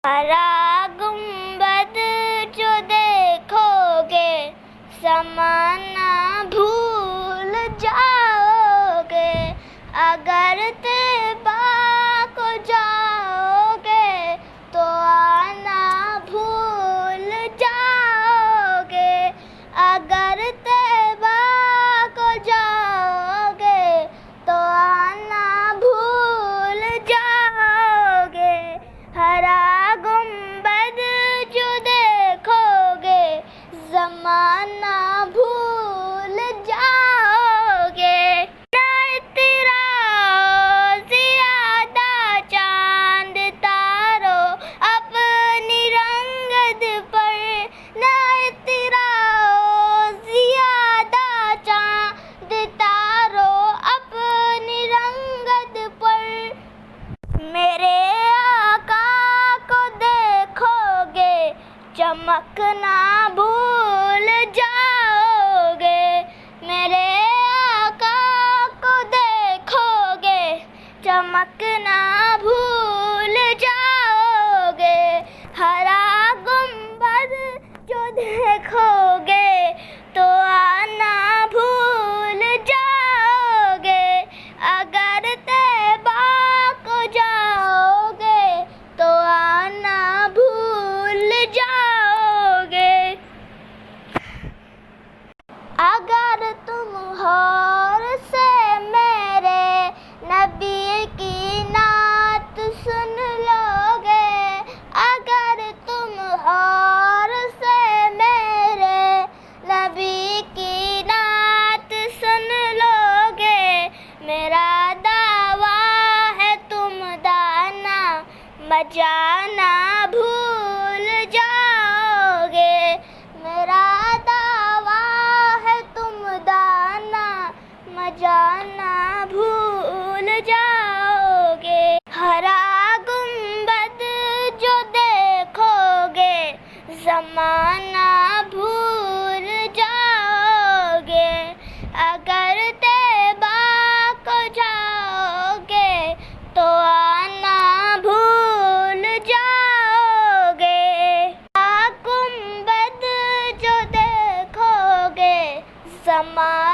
हरा गुंबद जो देखोगे ज़माना भूल जाओगे। अगर तैबा को जाओगे तो आना भूल जाओगे। अगर तैबा को जाओगे तो आना भूल जाओगे। हरा गुंबद जो देखोगे ज़माना भूल जाओगे। न तेरा ज़्यादा चांद तारों अपनी रंगत पर, न तेरा ज़्यादा चांद तारों अपनी रंगत पर। मेरे आका को देखोगे चमकना भूल जाओगे। मेरे आका को देखोगे चमकना भूल जाओगे। हरा गुंबद जो देखोगे तो आना भूल जाओगे। अगर तैबा को जाओगे तो आना भूल जाओगे। अगर तुम गौर से मेरे नबी की नात सुन लोगे, अगर तुम गौर से मेरे नबी की नात सुन लोगे, मेरा दावा है तुम दाना मजाना भूल जाओगे। मेरा दावा है तुम दाना मजाना भूल जाओगे। हरा गुंबद जो देखोगे ज़माना भूल जाओगे। अगर तैबा को जाओगे तो आना भूल जाओगे। हरा गुंबद जो देखोगे ज़माना